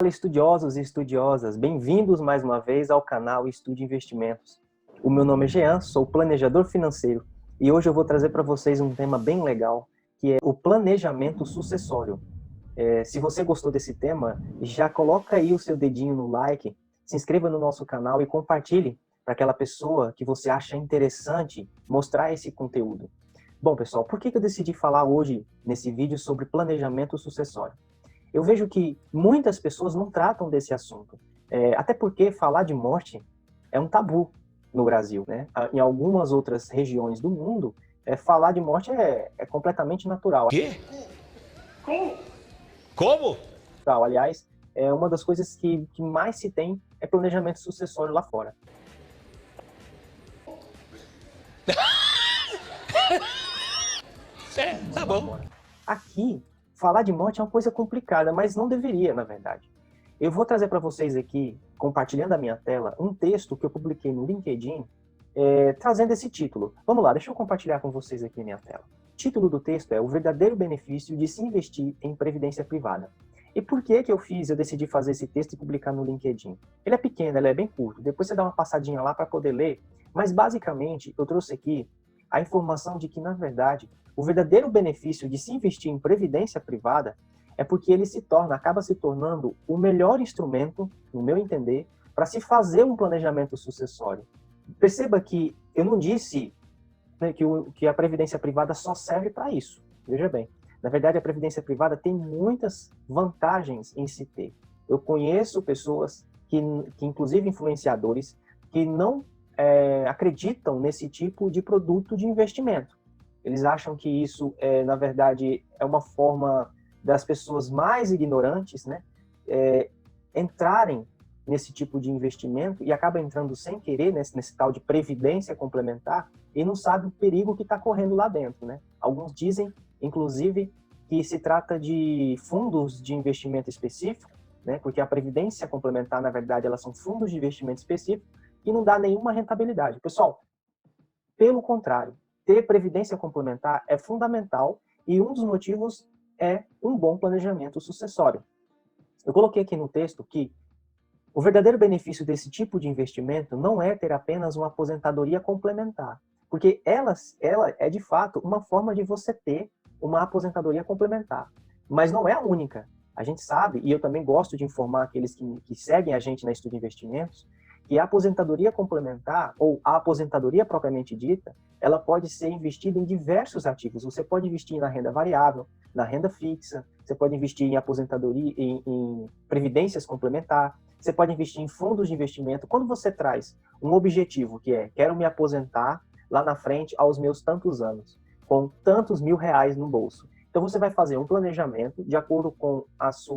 Fala, estudiosos e estudiosas, bem-vindos mais uma vez ao canal Estude Investimentos. O meu nome é Jean, sou planejador financeiro e hoje eu vou trazer para vocês um tema bem legal, que é o planejamento sucessório. Se você gostou desse tema, já coloca aí o seu dedinho no like, se inscreva no nosso canal e compartilhe para aquela pessoa que você acha interessante mostrar esse conteúdo. Bom, pessoal, por que eu decidi falar hoje nesse vídeo sobre planejamento sucessório? Eu vejo que muitas pessoas não tratam desse assunto, até porque falar de morte é um tabu no Brasil, né? Em algumas outras regiões do mundo, falar de morte é completamente natural. Quê? Como? Aliás, é uma das coisas que mais se tem é planejamento sucessório lá fora. Tá bom. Aqui, falar de morte é uma coisa complicada, mas não deveria, na verdade. Eu vou trazer para vocês aqui, compartilhando a minha tela, um texto que eu publiquei no LinkedIn, trazendo esse título. Vamos lá, deixa eu compartilhar com vocês aqui a minha tela. O título do texto é O Verdadeiro Benefício de se Investir em Previdência Privada. E por que eu decidi fazer esse texto e publicar no LinkedIn? Ele é pequeno, ele é bem curto, depois você dá uma passadinha lá para poder ler, mas basicamente eu trouxe aqui a informação de que, na verdade, o verdadeiro benefício de se investir em previdência privada é porque ele acaba se tornando o melhor instrumento, no meu entender, para se fazer um planejamento sucessório. Perceba que eu não disse, né, que a previdência privada só serve para isso. Veja bem, na verdade a previdência privada tem muitas vantagens em se ter. Eu conheço pessoas que inclusive influenciadores, que não acreditam nesse tipo de produto de investimento. Eles acham que isso, na verdade, é uma forma das pessoas mais ignorantes, né, entrarem nesse tipo de investimento e acaba entrando sem querer nesse tal de previdência complementar e não sabe o perigo que está correndo lá dentro, né? Alguns dizem, inclusive, que se trata de fundos de investimento específico, né? Porque a previdência complementar, na verdade, elas são fundos de investimento específico e não dá nenhuma rentabilidade. Pessoal, pelo contrário, ter previdência complementar é fundamental e um dos motivos é um bom planejamento sucessório. Eu coloquei aqui no texto que o verdadeiro benefício desse tipo de investimento não é ter apenas uma aposentadoria complementar, porque ela é de fato uma forma de você ter uma aposentadoria complementar, mas não é a única. A gente sabe, e eu também gosto de informar aqueles que seguem a gente na Estude Investimentos, que a aposentadoria complementar, ou a aposentadoria propriamente dita, ela pode ser investida em diversos ativos. Você pode investir na renda variável, na renda fixa, você pode investir em aposentadoria, em previdências complementar, você pode investir em fundos de investimento. Quando você traz um objetivo que é, quero me aposentar lá na frente aos meus tantos anos, com tantos R$ 1.000 no bolso. Então você vai fazer um planejamento de acordo com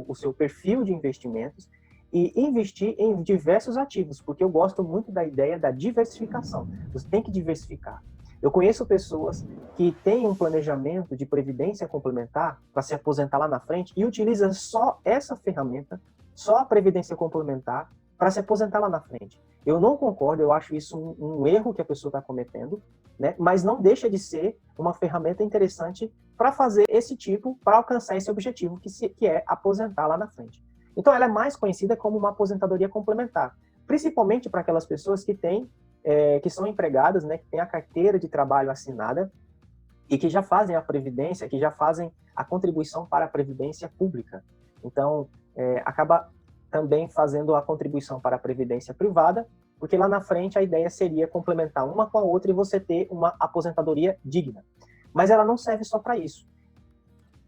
o seu perfil de investimentos e investir em diversos ativos, porque eu gosto muito da ideia da diversificação. Você tem que diversificar. Eu conheço pessoas que têm um planejamento de previdência complementar para se aposentar lá na frente e utiliza só essa ferramenta, só a previdência complementar, para se aposentar lá na frente. Eu não concordo, eu acho isso um erro que a pessoa está cometendo, né? Mas não deixa de ser uma ferramenta interessante para fazer esse tipo, para alcançar esse objetivo, que é aposentar lá na frente. Então, ela é mais conhecida como uma aposentadoria complementar, principalmente para aquelas pessoas que que são empregadas, né, que têm a carteira de trabalho assinada e que já fazem a previdência, que já fazem a contribuição para a previdência pública. Então, acaba também fazendo a contribuição para a previdência privada, porque lá na frente a ideia seria complementar uma com a outra e você ter uma aposentadoria digna. Mas ela não serve só para isso.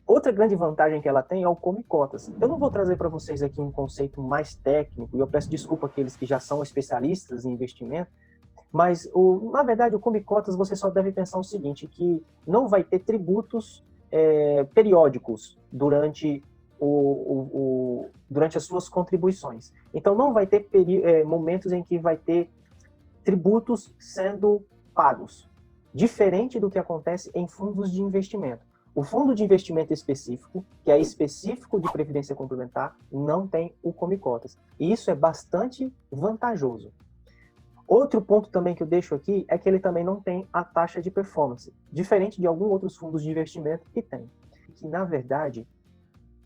Outra grande vantagem que ela tem é o come cotas. Eu não vou trazer para vocês aqui um conceito mais técnico, e eu peço desculpa àqueles que já são especialistas em investimento, mas, na verdade, o come cotas você só deve pensar o seguinte, que não vai ter tributos periódicos durante as suas contribuições. Então, não vai ter momentos em que vai ter tributos sendo pagos, diferente do que acontece em fundos de investimento. O fundo de investimento específico, que é específico de previdência complementar, não tem o come cotas. E isso é bastante vantajoso. Outro ponto também que eu deixo aqui é que ele também não tem a taxa de performance, diferente de alguns outros fundos de investimento que tem. Que, na verdade,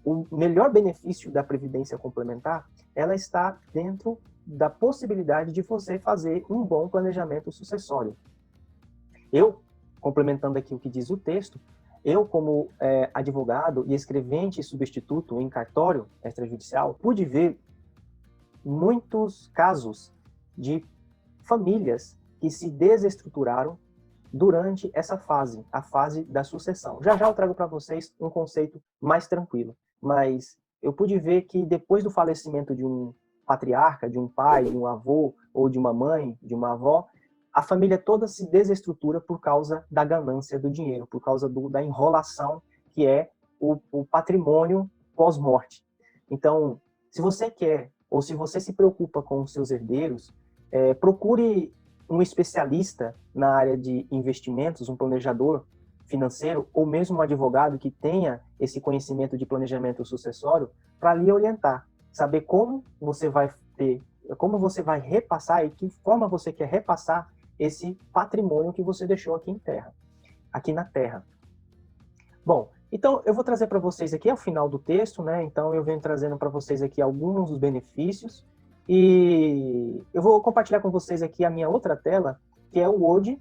o melhor benefício da previdência complementar, ela está dentro da possibilidade de você fazer um bom planejamento sucessório. Eu, complementando aqui o que diz o texto, eu, como advogado e escrevente substituto em cartório extrajudicial, pude ver muitos casos de famílias que se desestruturaram durante essa fase, a fase da sucessão. Já já eu trago para vocês um conceito mais tranquilo, mas eu pude ver que depois do falecimento de um patriarca, de um pai, de um avô, ou de uma mãe, de uma avó, a família toda se desestrutura por causa da ganância do dinheiro, por causa da enrolação que é o patrimônio pós-morte. Então, se você quer, ou se você se preocupa com os seus herdeiros, procure um especialista na área de investimentos, um planejador financeiro, ou mesmo um advogado que tenha esse conhecimento de planejamento sucessório, para lhe orientar, saber como você vai repassar e que forma você quer repassar esse patrimônio que você deixou aqui na Terra. Bom, então eu vou trazer para vocês aqui ao final do texto, né? Então eu venho trazendo para vocês aqui alguns dos benefícios e eu vou compartilhar com vocês aqui a minha outra tela, que é o Word,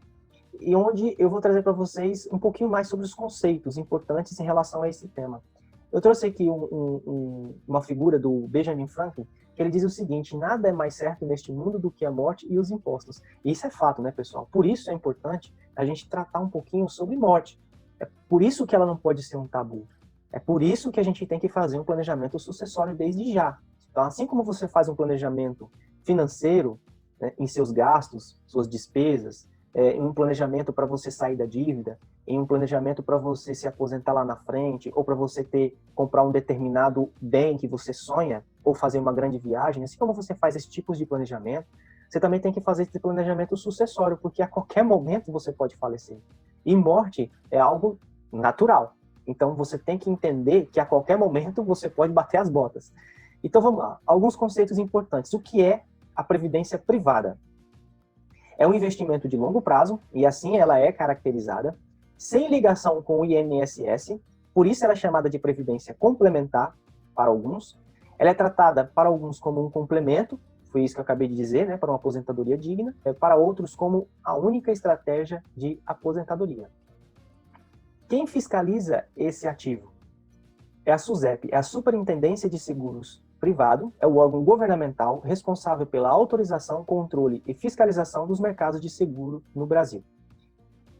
e onde eu vou trazer para vocês um pouquinho mais sobre os conceitos importantes em relação a esse tema. Eu trouxe aqui uma figura do Benjamin Franklin, que ele diz o seguinte: nada é mais certo neste mundo do que a morte e os impostos. E isso é fato, né, pessoal? Por isso é importante a gente tratar um pouquinho sobre morte. É por isso que ela não pode ser um tabu. É por isso que a gente tem que fazer um planejamento sucessório desde já. Então, assim como você faz um planejamento financeiro, né, em seus gastos, suas despesas, em um planejamento para você sair da dívida, em um planejamento para você se aposentar lá na frente, ou para você comprar um determinado bem que você sonha, ou fazer uma grande viagem, assim como você faz esses tipos de planejamento, você também tem que fazer esse planejamento sucessório, porque a qualquer momento você pode falecer. E morte é algo natural. Então você tem que entender que a qualquer momento você pode bater as botas. Então vamos lá, alguns conceitos importantes. O que é a previdência privada? É um investimento de longo prazo, e assim ela é caracterizada, sem ligação com o INSS, por isso ela é chamada de previdência complementar para alguns. Ela é tratada para alguns como um complemento, foi isso que eu acabei de dizer, né, para uma aposentadoria digna, para outros como a única estratégia de aposentadoria. Quem fiscaliza esse ativo? É a SUSEP, é a Superintendência de Seguros Privado, é o órgão governamental responsável pela autorização, controle e fiscalização dos mercados de seguro no Brasil.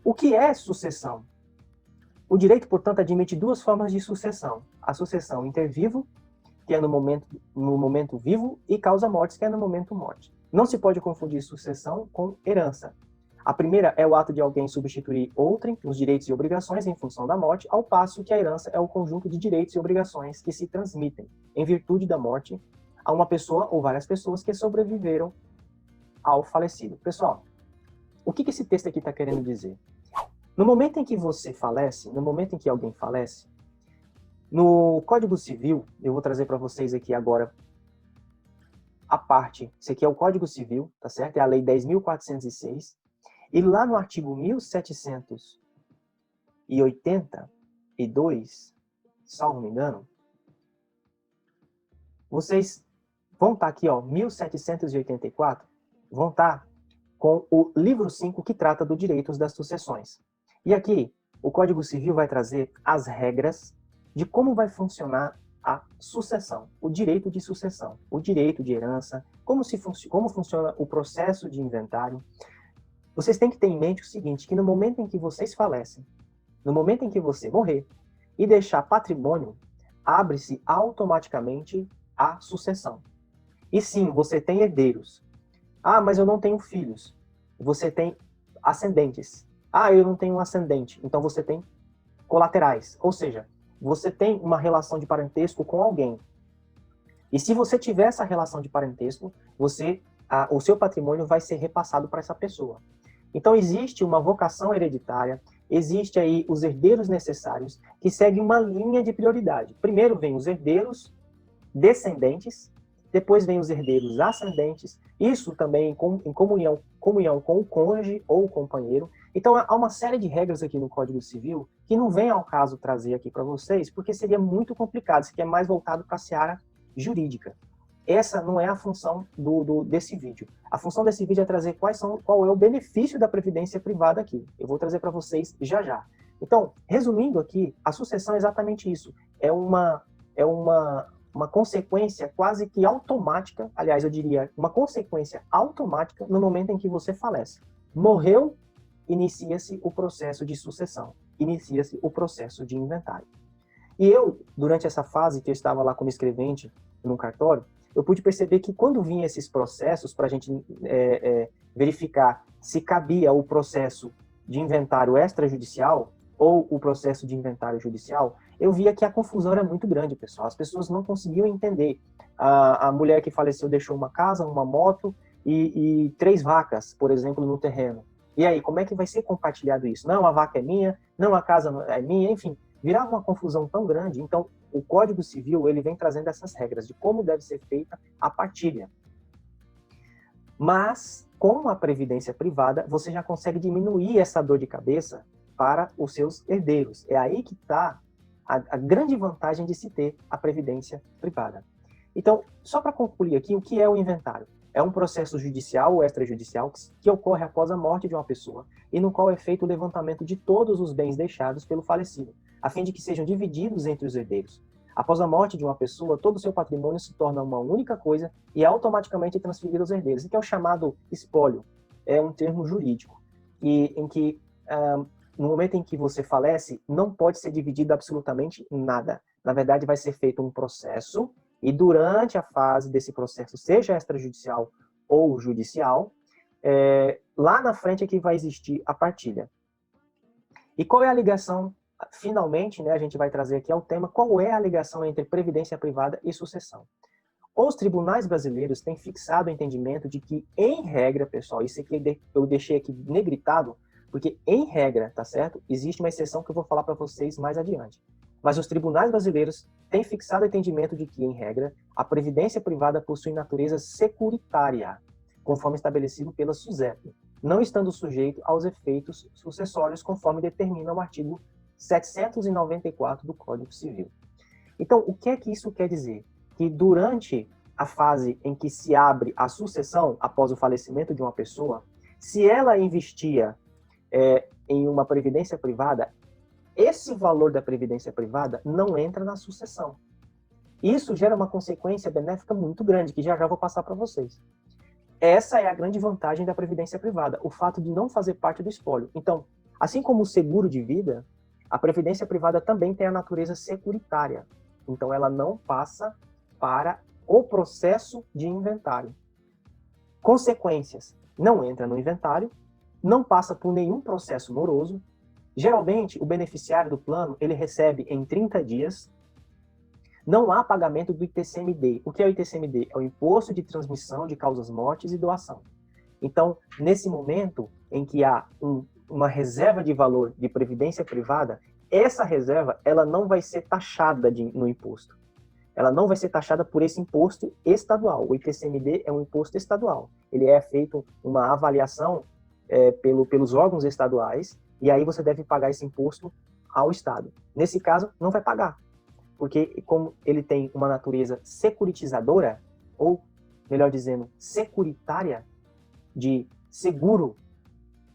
O que é sucessão? O direito, portanto, admite duas formas de sucessão. A sucessão intervivo, que é no momento vivo, e causa-mortes, que é no momento morte. Não se pode confundir sucessão com herança. A primeira é o ato de alguém substituir outrem nos direitos e obrigações em função da morte, ao passo que a herança é o conjunto de direitos e obrigações que se transmitem, em virtude da morte, a uma pessoa ou várias pessoas que sobreviveram ao falecido. Pessoal, o que esse texto aqui está querendo dizer? No momento em que você falece, no momento em que alguém falece, no Código Civil, eu vou trazer para vocês aqui agora a parte, isso aqui é o Código Civil, tá certo? É a Lei 10.406, e lá no artigo 1782, salvo não me engano, vocês vão estar aqui, ó, 1784, vão estar com o livro 5, que trata do direitos das sucessões. E aqui, o Código Civil vai trazer as regras de como vai funcionar a sucessão, o direito de sucessão, o direito de herança, como funciona o processo de inventário. Vocês têm que ter em mente o seguinte, que no momento em que vocês falecem, no momento em que você morrer e deixar patrimônio, abre-se automaticamente a sucessão. E sim, você tem herdeiros. Ah, mas eu não tenho filhos. Você tem ascendentes. Ah, eu não tenho um ascendente. Então você tem colaterais. Ou seja, você tem uma relação de parentesco com alguém. E se você tiver essa relação de parentesco, o seu patrimônio vai ser repassado para essa pessoa. Então existe uma vocação hereditária, existe aí os herdeiros necessários, que seguem uma linha de prioridade. Primeiro vem os herdeiros descendentes, depois vem os herdeiros ascendentes, isso também em comunhão com o cônjuge ou o companheiro, Então, há uma série de regras aqui no Código Civil que não vem ao caso trazer aqui para vocês, porque seria muito complicado, isso aqui é mais voltado para a seara jurídica. Essa não é a função desse vídeo. A função desse vídeo é trazer qual é o benefício da previdência privada aqui. Eu vou trazer para vocês já já. Então, resumindo aqui, a sucessão é exatamente isso. É uma consequência quase que automática, aliás, eu diria uma consequência automática no momento em que você falece. Morreu, inicia-se o processo de sucessão, inicia-se o processo de inventário. E eu, durante essa fase que eu estava lá como escrevente no cartório, eu pude perceber que quando vinham esses processos para a gente verificar se cabia o processo de inventário extrajudicial ou o processo de inventário judicial, eu via que a confusão era muito grande, pessoal. As pessoas não conseguiam entender. A mulher que faleceu deixou uma casa, uma moto e 3 vacas, por exemplo, no terreno. E aí, como é que vai ser compartilhado isso? Não, a vaca é minha, não, a casa é minha, enfim. Virava uma confusão tão grande. Então, o Código Civil ele vem trazendo essas regras de como deve ser feita a partilha. Mas, com a previdência privada, você já consegue diminuir essa dor de cabeça para os seus herdeiros. É aí que está a grande vantagem de se ter a previdência privada. Então, só para concluir aqui, o que é o inventário? É um processo judicial ou extrajudicial que ocorre após a morte de uma pessoa e no qual é feito o levantamento de todos os bens deixados pelo falecido, a fim de que sejam divididos entre os herdeiros. Após a morte de uma pessoa, todo o seu patrimônio se torna uma única coisa e é automaticamente transferido aos herdeiros, que é o chamado espólio. É um termo jurídico, em que no momento em que você falece, não pode ser dividido absolutamente nada. Na verdade, vai ser feito um processo e durante a fase desse processo, seja extrajudicial ou judicial, lá na frente é que vai existir a partilha. E qual é a ligação, finalmente, né, a gente vai trazer aqui ao tema, qual é a ligação entre previdência privada e sucessão? Os tribunais brasileiros têm fixado o entendimento de que, em regra, pessoal, isso aqui eu deixei aqui negritado, porque, em regra, tá certo? Existe uma exceção que eu vou falar para vocês mais adiante. Mas os tribunais brasileiros têm fixado o entendimento de que, em regra, a previdência privada possui natureza securitária, conforme estabelecido pela SUSEP, não estando sujeito aos efeitos sucessórios, conforme determina o artigo 794 do Código Civil. Então, o que é que isso quer dizer? Que durante a fase em que se abre a sucessão, após o falecimento de uma pessoa, se ela investia em uma previdência privada, esse valor da previdência privada não entra na sucessão. Isso gera uma consequência benéfica muito grande, que já vou passar para vocês. Essa é a grande vantagem da previdência privada, o fato de não fazer parte do espólio. Então, assim como o seguro de vida, a previdência privada também tem a natureza securitária. Então, ela não passa para o processo de inventário. Consequências: não entra no inventário, não passa por nenhum processo moroso. Geralmente, o beneficiário do plano ele recebe em 30 dias. Não há pagamento do ITCMD. O que é o ITCMD? É o Imposto de Transmissão de Causas Mortes e Doação. Então, nesse momento em que há uma reserva de valor de previdência privada, essa reserva ela não vai ser taxada no imposto. Ela não vai ser taxada por esse imposto estadual. O ITCMD é um imposto estadual. Ele é feito uma avaliação pelos órgãos estaduais e aí você deve pagar esse imposto ao Estado. Nesse caso, não vai pagar, porque como ele tem uma natureza securitizadora, ou, melhor dizendo, securitária, de seguro,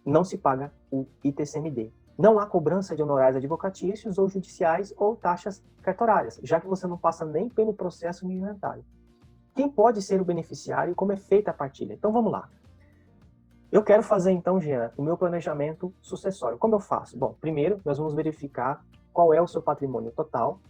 não se paga o ITCMD. Não há cobrança de honorários advocatícios ou judiciais ou taxas cartorárias, já que você não passa nem pelo processo de inventário. Quem pode ser o beneficiário e como é feita a partilha? Então vamos lá. Eu quero fazer então, Jean, o meu planejamento sucessório. Como eu faço? Bom, primeiro nós vamos verificar qual é o seu patrimônio total.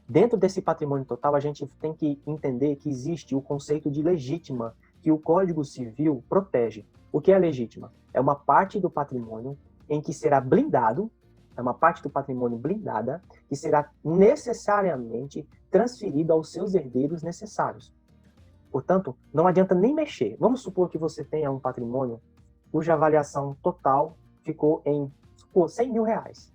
Dentro desse patrimônio total, a gente tem que entender que existe o conceito de legítima, que o Código Civil protege. O que é legítima? É uma parte do patrimônio em que será blindado, é uma parte do patrimônio blindada, que será necessariamente transferida aos seus herdeiros necessários. Portanto, não adianta nem mexer. Vamos supor que você tenha um patrimônio cuja avaliação total ficou em 100 mil reais.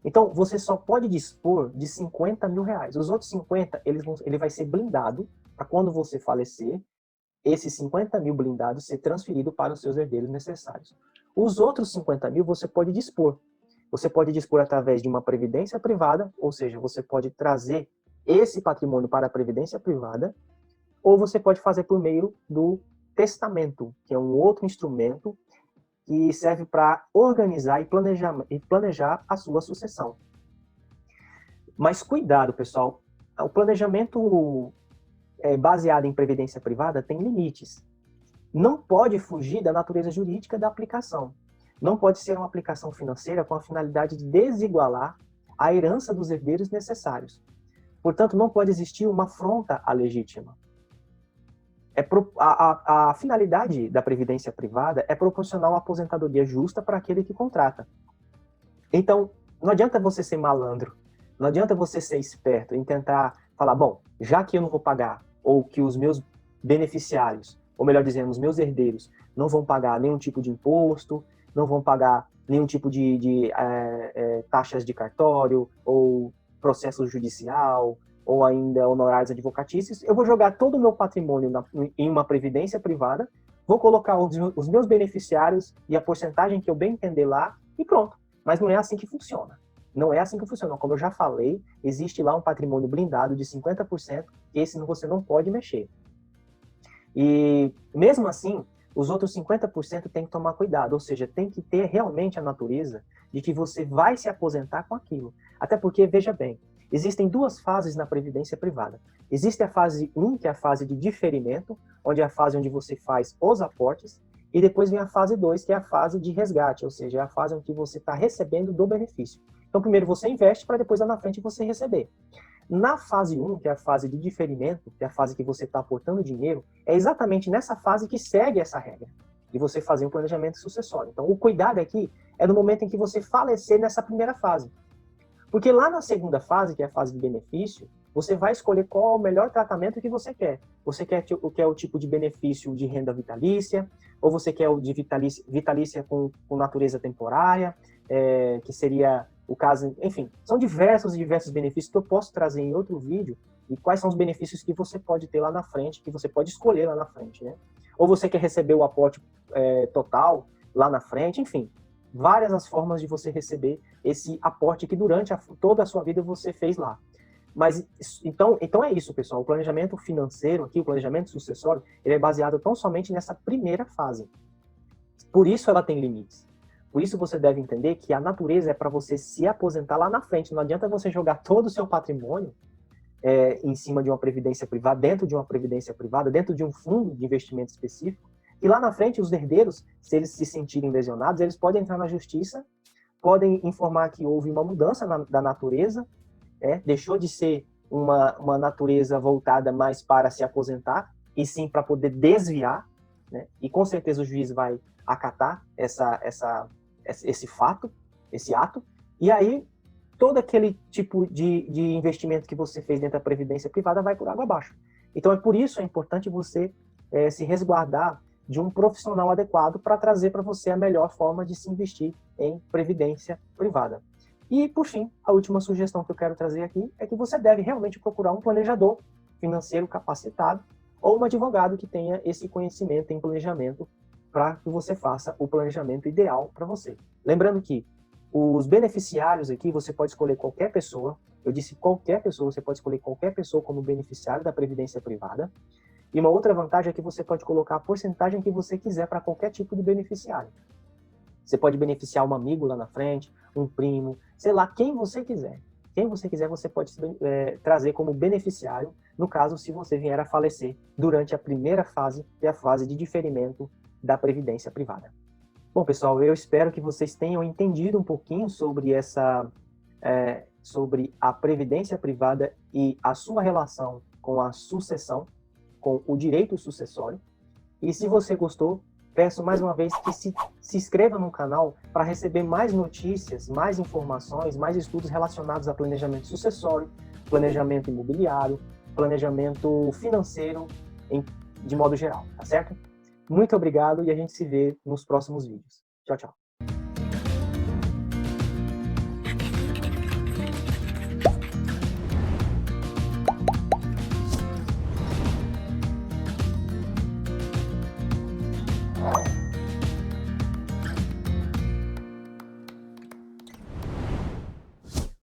Então, você só pode dispor de 50 mil reais. Os outros 50, ele vai ser blindado para quando você falecer, esses 50 mil blindados ser transferido para os seus herdeiros necessários. Os outros 50 mil você pode dispor. Você pode dispor através de uma previdência privada, ou seja, você pode trazer esse patrimônio para a previdência privada, ou você pode fazer por meio do testamento, que é um outro instrumento que serve para organizar e planejar a sua sucessão. Mas cuidado, pessoal, o planejamento baseado em previdência privada tem limites. Não pode fugir da natureza jurídica da aplicação. Não pode ser uma aplicação financeira com a finalidade de desigualar a herança dos herdeiros necessários. Portanto, não pode existir uma afronta à legítima. A finalidade da previdência privada é proporcionar uma aposentadoria justa para aquele que contrata. Então, não adianta você ser malandro, não adianta você ser esperto em tentar falar, bom, já que eu não vou pagar, ou que os meus beneficiários, ou melhor dizendo, os meus herdeiros, não vão pagar nenhum tipo de imposto, não vão pagar nenhum tipo de taxas de cartório, ou processo judicial, ou ainda honorários advocatícios, eu vou jogar todo o meu patrimônio em uma previdência privada, vou colocar os meus beneficiários e a porcentagem que eu bem entender lá, e pronto. Mas não é assim que funciona. Não é assim que funciona. Como eu já falei, existe lá um patrimônio blindado de 50%, que esse você não pode mexer. E mesmo assim, os outros 50% tem que tomar cuidado, ou seja, tem que ter realmente a natureza de que você vai se aposentar com aquilo. Até porque, veja bem, existem duas fases na previdência privada. Existe a fase 1, que é a fase de diferimento, onde é a fase onde você faz os aportes, e depois vem a fase 2, que é a fase de resgate, ou seja, é a fase onde você está recebendo do benefício. Então, primeiro você investe para depois lá na frente você receber. Na fase 1, que é a fase de diferimento, que é a fase que você está aportando dinheiro, é exatamente nessa fase que segue essa regra, de você fazer um planejamento sucessório. Então, o cuidado aqui é no momento em que você falecer nessa primeira fase. Porque lá na segunda fase, que é a fase de benefício, você vai escolher qual é o melhor tratamento que você quer. Você quer o tipo de benefício de renda vitalícia, ou você quer o de vitalícia com natureza temporária, que seria o caso, enfim, são diversos benefícios que eu posso trazer em outro vídeo, e quais são os benefícios que você pode ter lá na frente, que você pode escolher lá na frente, né? Ou você quer receber o aporte total lá na frente, enfim, várias as formas de você receber esse aporte que durante toda a sua vida você fez lá. Mas, então é isso, pessoal, o planejamento financeiro aqui, o planejamento sucessório, ele é baseado tão somente nessa primeira fase. Por isso ela tem limites. Por isso você deve entender que a natureza é para você se aposentar lá na frente. Não adianta você jogar todo o seu patrimônio em cima de uma previdência privada, dentro de uma previdência privada, dentro de um fundo de investimento específico, e lá na frente os herdeiros, se eles se sentirem lesionados, eles podem entrar na justiça, podem informar que houve uma mudança da natureza, deixou de ser uma natureza voltada mais para se aposentar, e sim para poder desviar, né? E com certeza o juiz vai acatar esse fato, esse ato, e aí todo aquele tipo de investimento que você fez dentro da previdência privada vai por água abaixo. Então, por isso é importante você se resguardar de um profissional adequado para trazer para você a melhor forma de se investir em previdência privada. E, por fim, a última sugestão que eu quero trazer aqui é que você deve realmente procurar um planejador financeiro capacitado ou um advogado que tenha esse conhecimento em planejamento para que você faça o planejamento ideal para você. Lembrando que os beneficiários aqui, você pode escolher qualquer pessoa, eu disse qualquer pessoa, você pode escolher qualquer pessoa como beneficiário da previdência privada, e uma outra vantagem é que você pode colocar a porcentagem que você quiser para qualquer tipo de beneficiário. Você pode beneficiar um amigo lá na frente, um primo, sei lá, quem você quiser. Quem você quiser, você pode trazer como beneficiário, no caso, se você vier a falecer durante a primeira fase, que é a fase de diferimento da previdência privada. Bom, pessoal, eu espero que vocês tenham entendido um pouquinho sobre sobre a previdência privada e a sua relação com a sucessão, com o direito sucessório. E se você gostou, peço mais uma vez que se inscreva no canal para receber mais notícias, mais informações, mais estudos relacionados a planejamento sucessório, planejamento imobiliário, planejamento financeiro, de modo geral, tá certo? Muito obrigado e a gente se vê nos próximos vídeos. Tchau, tchau.